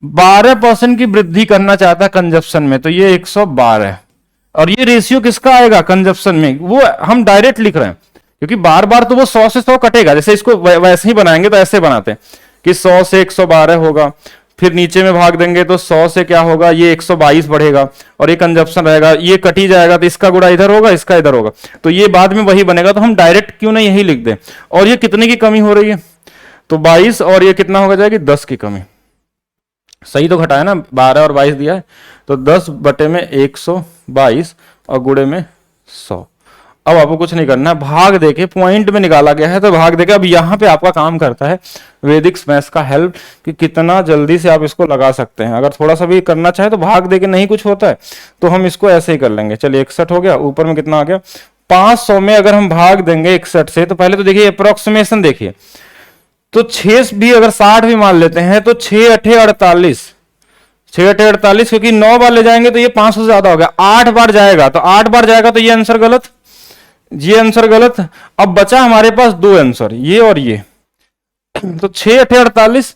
12% की वृद्धि करना चाहता है कंजप्शन में, तो ये 112। और ये रेशियो किसका आएगा कंजप्शन में, वो हम डायरेक्ट लिख रहे हैं, क्योंकि बार बार तो वो 100 से 100 कटेगा। जैसे इसको वैसे ही बनाएंगे तो ऐसे बनाते हैं कि 100 से 112 होगा, फिर नीचे में भाग देंगे तो 100 से क्या होगा, ये 122 बढ़ेगा, और ये कंजप्शन रहेगा, ये कट ही जाएगा तो इसका गुणा इधर होगा, इसका इधर होगा, तो ये बाद में वही बनेगा। तो हम डायरेक्ट क्यों नहीं यही लिख दें। और ये कितने की कमी हो रही है, तो 22, और ये कितना होगा जाएगी, 10 की कमी। सही तो घटाया ना, 12 और 22 दिया है, तो 10 बटे में 122 और गुणे में 100। अब आपको कुछ नहीं करना है, भाग देके पॉइंट में निकाला गया है तो भाग देके। अब यहाँ पे आपका काम करता है वैदिक मैथ्स का हेल्प, कि कितना जल्दी से आप इसको लगा सकते हैं। अगर थोड़ा सा भी करना चाहे तो भाग देके नहीं कुछ होता है तो हम इसको ऐसे ही कर लेंगे। चलिए 61 हो गया, ऊपर में कितना आ गया, 500 में अगर हम भाग देंगे 61 से, तो पहले तो देखिए अप्रोक्सीमेशन देखिए, तो 6 भी अगर 60 भी मान लेते हैं तो 6 8 48, 6 8 48, क्योंकि 9 बार ले जाएंगे तो ये 500 से ज्यादा हो गया। 8 बार जाएगा तो 8 बार जाएगा तो ये आंसर गलत, ये आंसर गलत। अब बचा हमारे पास दो आंसर, ये और ये, तो 6 8 48,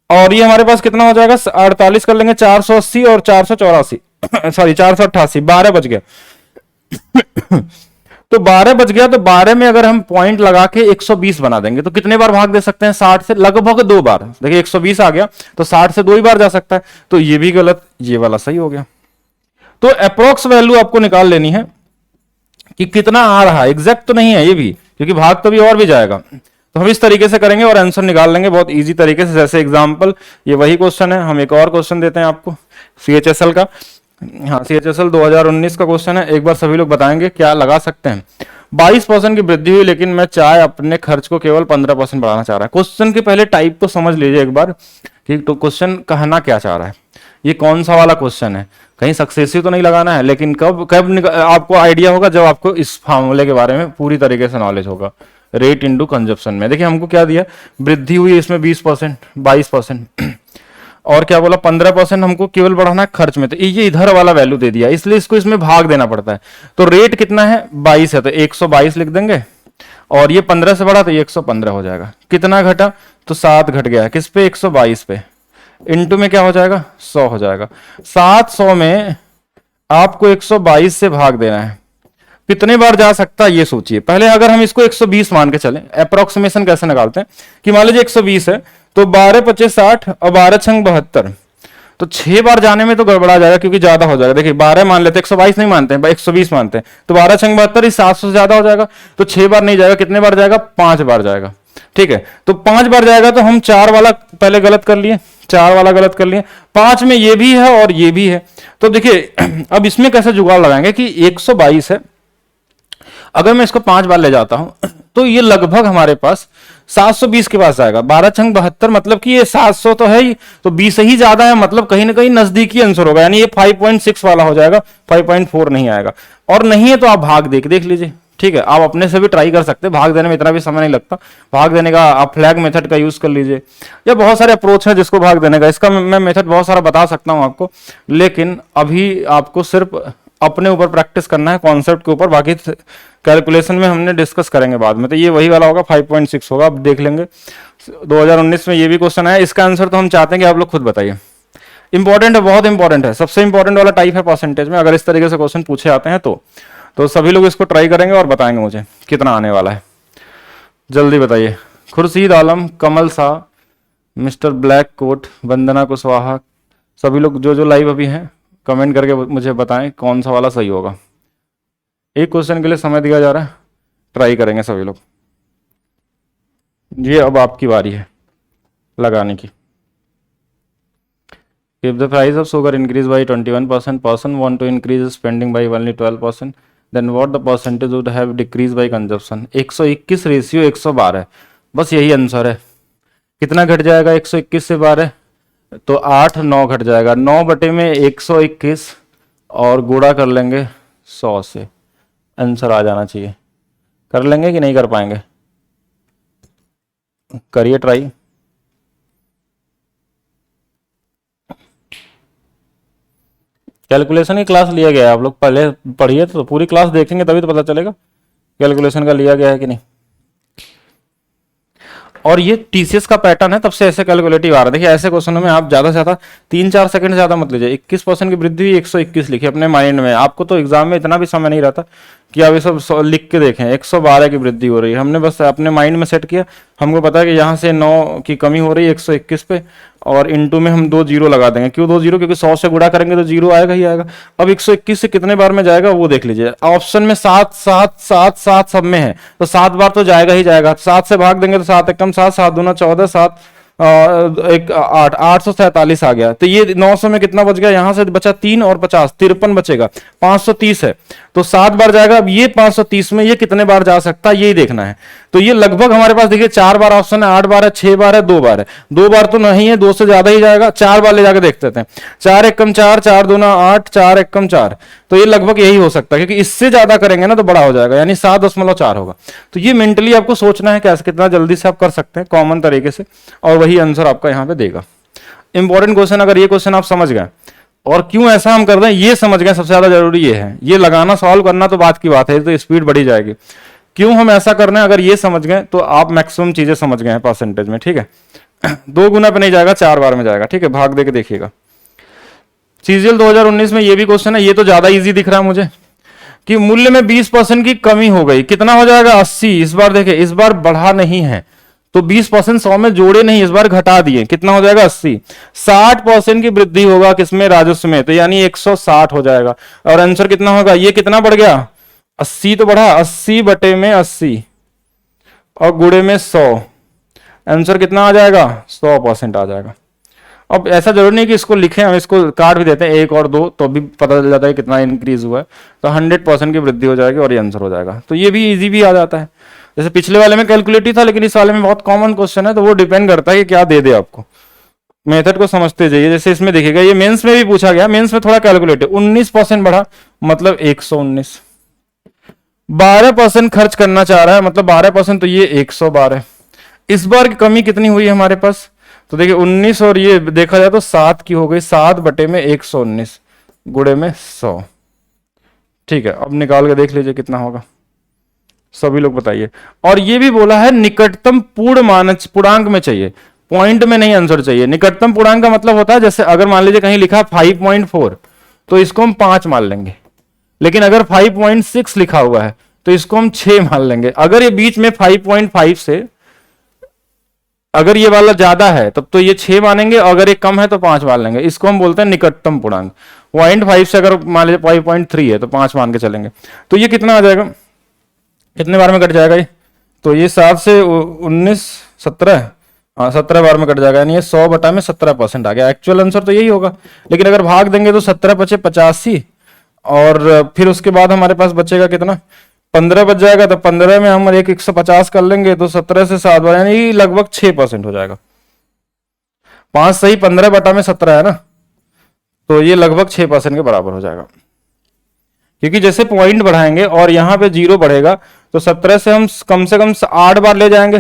और ये हमारे पास कितना हो जाएगा, 48 कर लेंगे, 480 और 484 सॉरी 488, 12 बच गया। तो 12 बच गया, तो 12 में अगर हम पॉइंट लगा के 120 बना देंगे तो कितने बार भाग दे सकते हैं, 60 से लगभग 2 बार। देखिए 120 आ गया तो 60 से 2 ही बार जा सकता है, तो ये भी गलत, ये वाला सही हो गया। तो अप्रोक्स वैल्यू आपको निकाल लेनी है कि कितना आ रहा है, एग्जैक्ट तो नहीं है ये भी, क्योंकि भाग तो भी और भी जाएगा। तो हम इस तरीके से करेंगे और आंसर निकाल लेंगे बहुत इजी तरीके से। जैसे एग्जांपल, ये वही क्वेश्चन है, हम एक और क्वेश्चन देते हैं आपको सीएचएसएल का। हाँ, सीएचएसएल 2019 का क्वेश्चन है, एक बार सभी लोग बताएंगे क्या लगा सकते हैं। 22% की वृद्धि हुई, लेकिन मैं चाय अपने खर्च को केवल 15% बढ़ाना चाह रहा है। क्वेश्चन के पहले टाइप को समझ लीजिए एक बार कि तो क्वेश्चन कहना क्या चाह रहा है, ये कौन सा वाला क्वेश्चन है, कहीं सक्सेसिव तो नहीं लगाना है। लेकिन कब कब आपको आइडिया होगा, जब आपको इस फार्मूले के बारे में पूरी तरीके से नॉलेज होगा। रेट इंटू कंजप्शन में देखिए हमको क्या दिया, वृद्धि हुई इसमें 20%, 22%, और क्या बोला 15% हमको केवल बढ़ाना है खर्च में, तो ये इधर वाला वैल्यू दे दिया, इसलिए इसको इसमें भाग देना पड़ता है। तो रेट कितना है 22 है, तो 122 लिख देंगे, और ये 15 से बढ़ा तो ये 115 हो जाएगा। कितना घटा, तो 7 घट गया, किस पे, 122 पे। इनटू में क्या हो जाएगा 100 हो जाएगा। 700 में आपको 122 से भाग देना है, कितने बार जा सकता है ये सोचिए। पहले अगर हम इसको 120 मान के चलें, अप्रोक्सीमेशन कैसे निकालते हैं कि मान लीजिए 120 है तो 12 25 60 और 12 छंग 72, तो 6 बार जाने में तो गड़बड़ा जाएगा क्योंकि ज्यादा हो जाएगा। देखिए 12 मान लेते हैं, 122 नहीं मानते हैं, 120 मानते हैं, तो 12 छंग 72 इस 700 से ज्यादा हो जाएगा, तो 6 बार नहीं जाएगा, कितने बार जाएगा 5 बार जाएगा। ठीक है, तो 5 बार जाएगा तो हम 4 वाला पहले गलत कर लिए, 4 वाला गलत कर लिए, 5 में ये भी है और ये भी है। तो देखिए अब इसमें कैसे जुगाड़ लगाएंगे कि 122 है, अगर मैं इसको 5 बार ले जाता हूं तो ये लगभग हमारे पास 720 के पास आएगा। 12 छंग 72 मतलब कि ये 700 तो है ही, तो 20 ही ज्यादा है, मतलब कहीं ना कहीं नजदीकी आंसर होगा, यानी ये 5.6 वाला हो जाएगा, 5.4 नहीं आएगा। और नहीं है तो आप भाग देख लीजिए। ठीक है, आप अपने से भी ट्राई कर सकते हैं, भाग देने में इतना भी समय नहीं लगता। भाग देने का आप फ्लैग मेथड का यूज कर लीजिए, या बहुत सारे अप्रोच है जिसको भाग देने का, इसका मैं मेथड बहुत सारा बता सकता हूं आपको, लेकिन अभी आपको सिर्फ अपने ऊपर प्रैक्टिस करना है कॉन्सेप्ट के ऊपर, बाकी कैलकुलेशन में हमने डिस्कस करेंगे बाद में। तो ये वही वाला होगा, 5.6 होगा, आप देख लेंगे। 2019 में ये भी क्वेश्चन आया, इसका आंसर तो हम चाहते हैं कि आप लोग खुद बताइए। इंपॉर्टेंट है, बहुत इंपॉर्टेंट है, सबसे इंपॉर्टेंट वाला टाइप है परसेंटेज में, अगर इस तरीके से क्वेश्चन पूछे आते हैं तो सभी लोग इसको ट्राई करेंगे और बताएंगे मुझे कितना आने वाला है। जल्दी बताइए। खुर्शीद आलम, कमल शाह, मिस्टर ब्लैक कोट, वंदना कुशवाहा, सभी लोग जो लाइव अभी हैं कमेंट करके मुझे बताएं कौन सा वाला सही होगा। एक क्वेश्चन के लिए समय दिया जा रहा है, ट्राई करेंगे सभी लोग। ये अब आपकी बारी है लगाने की। If the price of sugar increase by 21%, person want to increase spending by only 12%, then what the percentage would have decreased by consumption? 121 ratio 112, बस यही आंसर है। कितना घट जाएगा 121 से 12? तो 8 9 घट जाएगा, 9 बटे में 121 और गुणा कर लेंगे 100 से, आंसर आ जाना चाहिए। कर लेंगे कि नहीं कर पाएंगे? करिए ट्राई। कैलकुलेशन की क्लास लिया गया है, आप लोग पहले पढ़िए तो पूरी क्लास देखेंगे तभी तो पता चलेगा कैलकुलेशन का लिया गया है कि नहीं। और ये टीसीएस का पैटर्न है, तब से ऐसे कैलकुलेटिव आ रहा है। देखिए ऐसे क्वेश्चनों में आप ज्यादा से ज्यादा 3-4 सेकंड ज्यादा मत लीजिए। 21% की वृद्धि हुई, 121 लिखिए अपने माइंड में। आपको तो एग्जाम में इतना भी समय नहीं रहता कि आप ये सब लिख के देखें। 112 की वृद्धि हो रही है, हमने बस अपने माइंड में सेट किया, हमको पता है कि यहाँ से 9 की कमी हो रही है 121 पे, और इनटू में हम 2 जीरो लगा देंगे। क्यों 2 जीरो? क्योंकि 100 से गुणा करेंगे तो जीरो आएगा ही आएगा। अब 121 से कितने बार में जाएगा वो देख लीजिए। ऑप्शन में 7 7 7 7 सब में है, तो 7 बार तो जाएगा ही जाएगा। 7 से भाग देंगे तो 7 एकम 7, 7 दूना 14, 7 एक 8, 847 आ गया। तो ये 900 में कितना बच गया? यहां से बचा 3 और 50, 53 बचेगा। 530 है तो 7 बार जाएगा। अब ये 530 में ये कितने बार जा सकता है यही देखना है। तो ये लगभग हमारे पास देखिए 4 बार ऑप्शन है, 8 बार है, 6 बार है, 2 बार है। 2 बार तो नहीं है, 2 से ज्यादा ही जाएगा। 4 बार ले जाकर देखते हैं। 4 एकम 4, 4 दूना 8, 4 एकम 4, तो ये लगभग यही हो सकता है, क्योंकि इससे ज्यादा करेंगे ना तो बड़ा हो जाएगा, यानी 7.4 होगा। तो ये मेंटली आपको सोचना है कैसे, कितना जल्दी से आप कर सकते हैं कॉमन तरीके से, और वही आंसर आपका यहाँ पे देगा। इंपॉर्टेंट क्वेश्चन, अगर ये क्वेश्चन आप समझ गए, और क्यों ऐसा हम कर रहे हैं ये समझ गए, सबसे ज्यादा जरूरी ये है। ये लगाना सॉल्व करना तो बात की बात है, तो स्पीड बढ़ी जाएगी। क्यों हम ऐसा कर रहे हैं अगर ये समझ गए तो आप मैक्सिमम चीजें समझ गए हैं परसेंटेज में। ठीक है, 2 गुना पे नहीं जाएगा, 4 बार में जाएगा। ठीक है, भाग दे के देखिएगा। सीजीएल 2019 में ये भी क्वेश्चन है, ये तो ज्यादा इजी दिख रहा है मुझे, कि मूल्य में 20% की कमी हो गई, कितना हो जाएगा 80। इस बार देखें, इस बार बढ़ा नहीं है तो 20% 100 में जोड़े नहीं, इस बार घटा दिए, कितना हो जाएगा 80। 60% की वृद्धि होगा किसमें? राजस्व में, तो यानी 160 हो जाएगा। और आंसर कितना होगा? ये कितना बढ़ गया? 80 तो बढ़ा, 80 बटे में 80 और गुणे में 100, आंसर कितना आ जाएगा? 100% आ जाएगा। अब ऐसा जरूरी नहीं कि इसको लिखें, हम इसको काट भी देते हैं 1 और 2 तो भी पता चल जाता है कितना इंक्रीज हुआ है। तो 100% की वृद्धि हो जाएगी और ये आंसर हो जाएगा। तो ये भी इजी भी आ जाता है, जैसे पिछले वाले में कैलकुलेटिव था, लेकिन इस वाले में बहुत कॉमन क्वेश्चन है, तो वो डिपेंड करता है कि क्या दे दे आपको। मेथड को समझते जाइए। जैसे इसमें देखिएगा, ये मेंस में भी पूछा गया, मेंस में थोड़ा कैलकुलेटिव। 19% बढ़ा मतलब 119, 12% खर्च करना चाह रहा है मतलब 12%, तो ये 112। इस बार की कमी कितनी हुई है हमारे पास? तो देखिए 19 और ये देखा जाए तो 7 की हो गई, 7 बटे में 119 गुणे में 100। ठीक है, अब निकाल के देख लीजिए कितना होगा, सभी लोग बताइए। और ये भी बोला है निकटतम पूर्णांक में चाहिए। पॉइंट में नहीं आंसर चाहिए। निकटतम पूर्णांक का मतलब होता है जैसे अगर मान लीजिए कहीं लिखा 5.4 तो इसको हम 5 मान लेंगे, लेकिन अगर 5.6 लिखा हुआ है तो इसको हम 6 मान लेंगे। अगर ये बीच में 5.5 से अगर ये वाला ज्यादा है तब तो ये 6 मानेंगे, और अगर ये कम है तो 5 मान लेंगे। इसको हम बोलते हैं निकटतम पूर्णांक। 0.5 से अगर मान लीजिए 5.3 है तो 5 मान के चलेंगे। तो ये कितना आ जाएगा, कितने बार में कट जाएगा ये, तो ये 7 से 19 17, हाँ 17 बार में कट जाएगा, यानी ये 100 बटा में 17% आ गया। एक्चुअल आंसर तो यही होगा, लेकिन अगर भाग देंगे तो 17 पचे 85, और फिर उसके बाद हमारे पास बचेगा कितना, 15 बच जाएगा। तो 15 में हम एक 150 कर लेंगे तो 17 से 7 बार यानी लगभग 6% हो जाएगा। 5 सही 15 बटा में 17 है ना, तो ये लगभग 6% के बराबर हो जाएगा। क्योंकि जैसे पॉइंट बढ़ाएंगे और यहाँ पे 0 बढ़ेगा तो 17 से हम कम से कम 8 बार ले जाएंगे,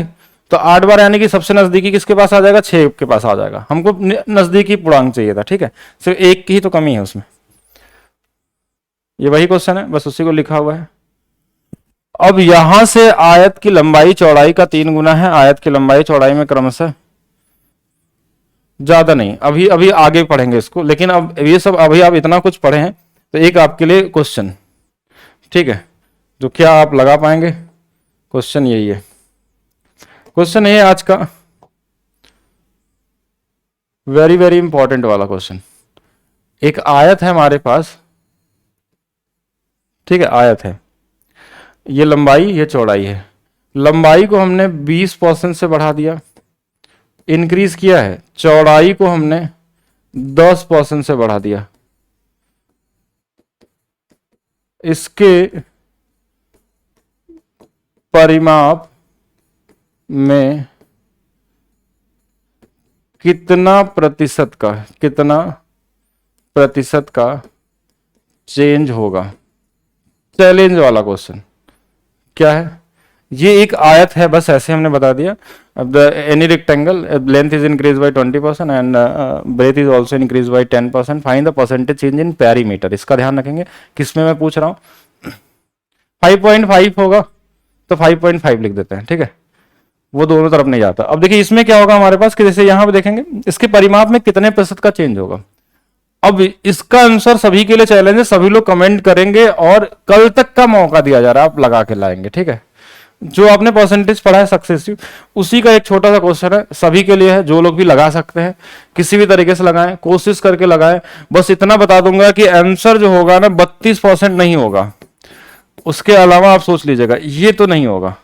तो 8 बार यानी कि सबसे नजदीकी किसके पास आ जाएगा, 6 के पास आ जाएगा। हमको नजदीकी पूर्णांक चाहिए था, ठीक है, सिर्फ एक की ही तो कमी है उसमें। ये वही क्वेश्चन है, बस उसी को लिखा हुआ है। अब यहां से आयत की लंबाई चौड़ाई का 3 गुना है। आयत की लंबाई चौड़ाई में क्रमशः ज्यादा नहीं, अभी अभी आगे पढ़ेंगे इसको, लेकिन अब ये सब अभी आप इतना कुछ पढ़े हैं तो एक आपके लिए क्वेश्चन, ठीक है, जो क्या आप लगा पाएंगे। क्वेश्चन यही है, क्वेश्चन ये आज का वेरी वेरी इंपॉर्टेंट वाला क्वेश्चन। एक आयत है हमारे पास, ठीक है, आयत है, ये लंबाई ये चौड़ाई है। लंबाई को हमने 20% से बढ़ा दिया, इंक्रीज किया है। चौड़ाई को हमने 10% से बढ़ा दिया। इसके परिमाप में कितना प्रतिशत का चेंज होगा। चैलेंज वाला क्वेश्चन क्या है, ये एक आयत है, बस ऐसे हमने बता दिया। अब any rectangle length is increase by 20% and breadth is also increase by 10%, find the percentage change in perimeter. इसका ध्यान रखेंगे, किसमें मैं पूछ रहा हूं। 5.5 होगा तो 5.5 लिख देते हैं, ठीक है, वो दोनों तरफ नहीं जाता। अब देखिए इसमें क्या होगा हमारे पास कि जैसे यहां पे देखेंगे इसके परिमाप में कितने प्रतिशत का चेंज होगा। अब इसका आंसर सभी के लिए चैलेंज है, सभी लोग कमेंट करेंगे और कल तक का मौका दिया जा रहा है, आप लगा के लाएंगे, ठीक है। जो आपने परसेंटेज पढ़ा है सक्सेसिव, उसी का एक छोटा सा क्वेश्चन है, सभी के लिए है, जो लोग भी लगा सकते हैं, किसी भी तरीके से लगाएं, कोशिश करके लगाएं। बस इतना बता दूंगा कि आंसर जो होगा ना 32% नहीं होगा, उसके अलावा आप सोच लीजिएगा ये तो नहीं होगा,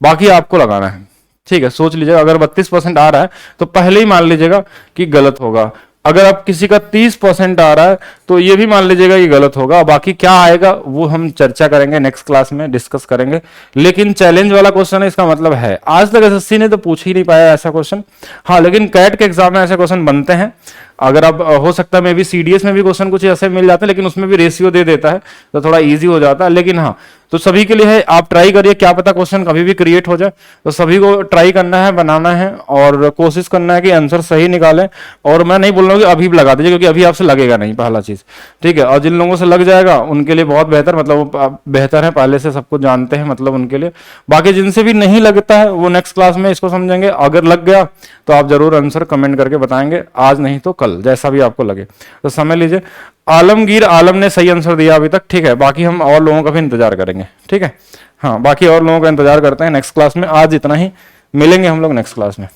बाकी आपको लगाना है, ठीक है। सोच लीजिएगा अगर 32% आ रहा है तो पहले ही मान लीजिएगा कि गलत होगा। अगर आप किसी का 30% आ रहा है तो ये भी मान लीजिएगा कि गलत होगा। बाकी क्या आएगा वो हम चर्चा करेंगे, नेक्स्ट क्लास में डिस्कस करेंगे। लेकिन चैलेंज वाला क्वेश्चन है, इसका मतलब है आज तक एसएससी ने तो पूछ ही नहीं पाया ऐसा क्वेश्चन। हाँ, लेकिन कैट के एग्जाम में ऐसे क्वेश्चन बनते हैं। अगर आप हो सकता है मे भी सीडीएस में भी क्वेश्चन कुछ ऐसे मिल जाते हैं, लेकिन उसमें भी रेशियो दे देता है तो थोड़ा इजी हो जाता है। लेकिन हाँ, तो सभी के लिए है, आप ट्राई करिए, क्या पता क्वेश्चन कभी भी क्रिएट हो जाए। तो सभी को ट्राई करना है, बनाना है और कोशिश करना है कि आंसर सही निकालें। और मैं नहीं बोल रहा हूँ कि अभी लगा दीजिए, क्योंकि अभी आपसे लगेगा नहीं, पहला चीज, ठीक है। और जिन लोगों से लग जाएगा उनके लिए बहुत बेहतर, मतलब बेहतर है, पहले से सबको जानते हैं, मतलब उनके लिए। बाकी जिनसे भी नहीं लगता है वो नेक्स्ट क्लास में इसको समझेंगे। अगर लग गया तो आप जरूर आंसर कमेंट करके बताएंगे, आज नहीं तो कल, जैसा भी आपको लगे। तो समझ लीजिए आलमगीर आलम ने सही आंसर दिया अभी तक, ठीक है। बाकी हम और लोगों का भी इंतजार करेंगे, ठीक है। हाँ, बाकी और लोगों का इंतजार करते हैं नेक्स्ट क्लास में। आज इतना ही, मिलेंगे हम लोग नेक्स्ट क्लास में।